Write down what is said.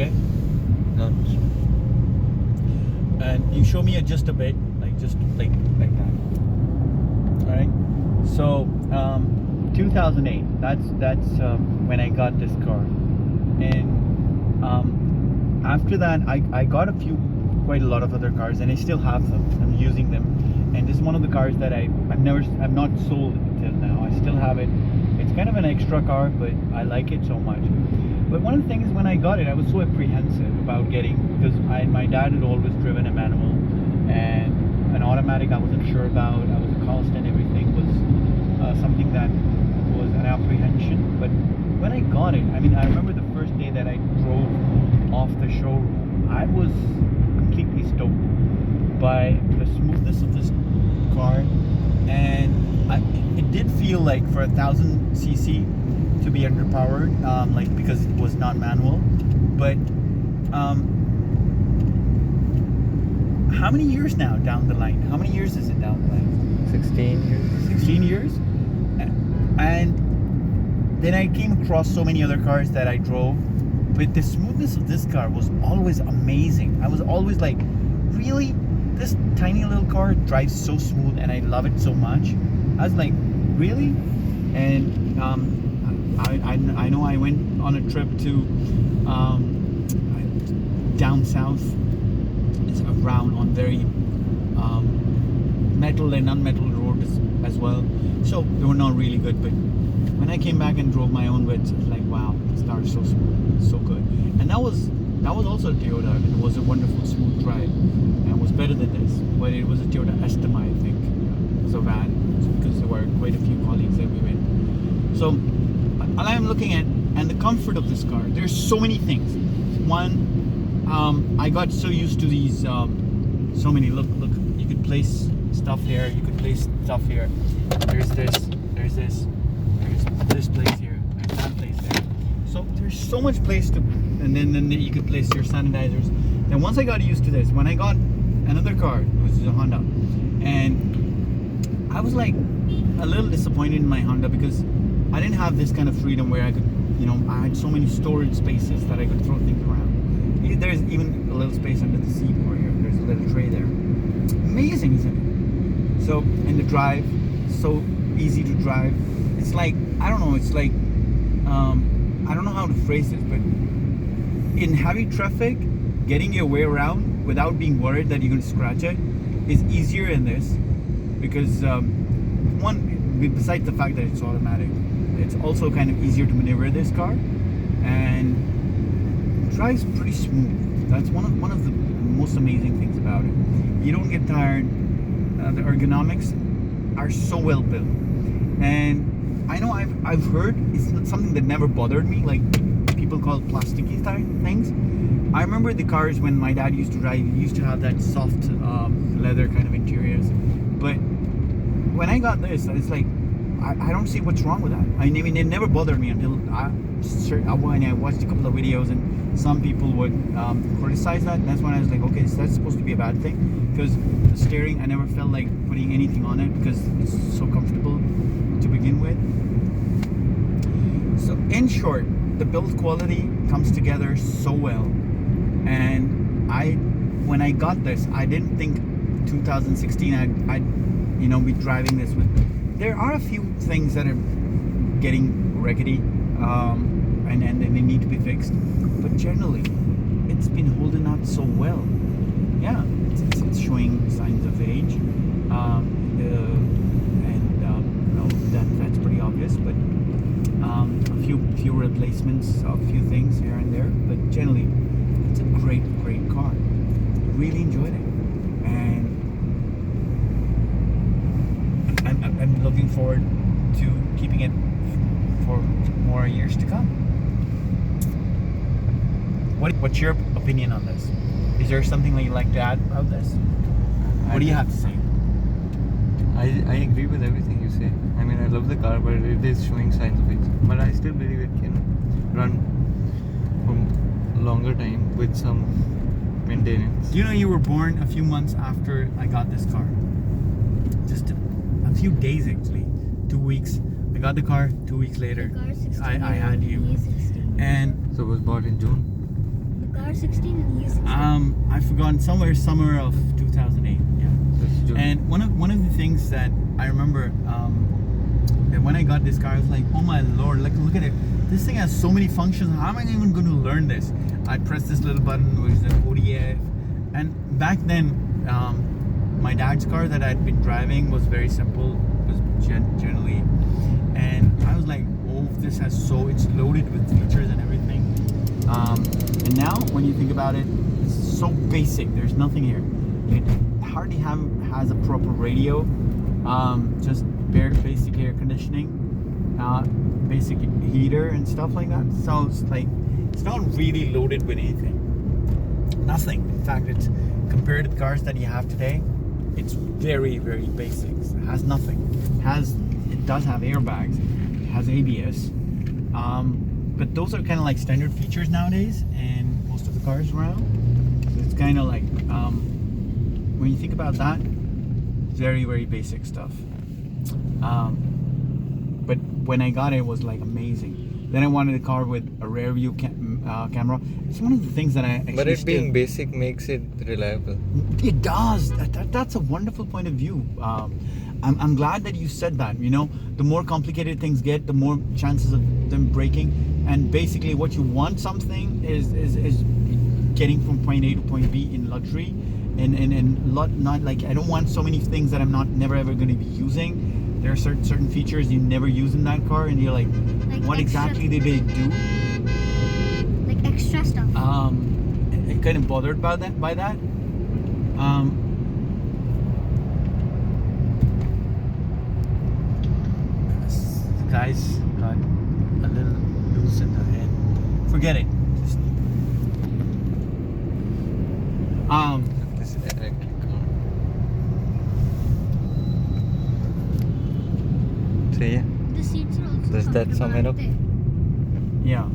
Okay. No. And you show me just a bit, like like that. All right. So 2008. That's when I got this car, and after that I got quite a lot of other cars, and I still have them. I'm using them, and this is one of the cars that I've not sold until now. I still have it. It's kind of an extra car, but I like it so much. But one of the things, when I got it, I was so apprehensive about getting, because my dad had always driven a manual, and an automatic I wasn't sure about. I was, the cost and everything was something that was an apprehension. But when I got it, I mean, I remember the first day that I drove off the showroom, I was completely stoked by the smoothness of this car, and it did feel like for 1,000cc to be underpowered, like, because it was not manual. But how many years now down the line? How many years is it down the line? 16 years. 16 years. And then I came across so many other cars that I drove, but the smoothness of this car was always amazing. I was always like, really? This tiny little car drives so smooth, and I love it so much. I was like, really? And I know I went on a trip to down south. It's around on very metal and unmetal roads as well. So they were not really good, but when I came back and drove my own Vitz, I was like, wow, this car is so smooth, so good. And that was also a Toyota, and it was a wonderful smooth drive, and it was better than this. But it was a Toyota Estima, I think. It was a van, because there were quite a few colleagues that we went. So I am looking at, and the comfort of this car, there's so many things. One, I got so used to these, so many, look, you could place stuff here, you could place stuff here. There's this place here, there's that place there. So there's so much place to, and then you could place your sanitizers. Then once I got used to this, when I got another car, which is a Honda, and I was like a little disappointed in my Honda, because I didn't have this kind of freedom where I could, I had so many storage spaces that I could throw things around. There's even a little space under the seat over here. There's a little tray there. Amazing, isn't it? So, and the drive, so easy to drive. It's like, I don't know, it's like, I don't know how to phrase this, but in heavy traffic, getting your way around without being worried that you're going to scratch it is easier in this, because one, besides the fact that it's automatic, it's also kind of easier to maneuver this car, and it drives pretty smooth. That's one of the most amazing things about it. You don't get tired. The ergonomics are so well built, and I know I've heard it's something that never bothered me, like people call it plasticky type things. I remember the cars when my dad used to drive, he used to have that soft leather kind of interiors, but when I got this, it's like, I don't see what's wrong with that. I mean, it never bothered me until when I watched a couple of videos, and some people would criticize that, and that's when I was like, okay, so that's supposed to be a bad thing, because the steering, I never felt like putting anything on it, because it's so comfortable to begin with. So in short, the build quality comes together so well, and when I got this, I didn't think 2016 I'd be driving this with. There are a few things that are getting rickety, and they need to be fixed, but generally it's been holding up so well. Yeah, it's showing signs of age, that's pretty obvious, but a few replacements, a few things here and there, but generally it's a great car. Really enjoyed it, and I'm looking forward to keeping it for more years to come. What's your opinion on this? Is there something that you'd like to add about this? What do you have to say? I agree with everything you say. I mean, I love the car, but it is showing signs of age. But I still believe it can run for longer time with some maintenance. You know, you were born a few months after I got this car. Just a few days, actually. 2 weeks. I got the car. 2 weeks later, I had you. He's 16. And So it was bought in June? The or 16 and he's 16? I've forgotten, somewhere summer of 2008. Yeah. That's June. And one of the things that I remember, that when I got this car, I was like, oh my lord, look at it. This thing has so many functions. How am I even going to learn this? I pressed this little button, which is an ODF. And back then, my dad's car that I'd been driving was very simple. It was generally, and I was like, oh, this has it's loaded with features and everything. And now, when you think about it, it's so basic. There's nothing here. It hardly has a proper radio. Just bare basic air conditioning, basic heater and stuff like that. So it's like it's not really loaded with anything. Nothing. In fact, it's compared to the cars that you have today, it's very, very basic. It has nothing. It does have airbags. It has ABS. But those are kind of like standard features nowadays, and most of the cars around. So it's kind of like when you think about that, very, very basic stuff. But when I got it, it was like amazing. Then I wanted a car with a rear view camera. It's one of the things that I actually But it being basic makes it reliable. It does. That's a wonderful point of view. I'm glad that you said that. You know, the more complicated things get, the more chances of them breaking. And basically, what you want something is getting from point A to point B in luxury, and not like, I don't want so many things that I'm never ever going to be using. There are certain features you never use in that car, and you're like what exactly did they do? Like extra stuff. I'm kind of bothered by that. The guys got a little loose in the head. Forget it. Just, This electric car. So yeah. The seats are also Does that sum it up? comfortable, aren't they? yeah.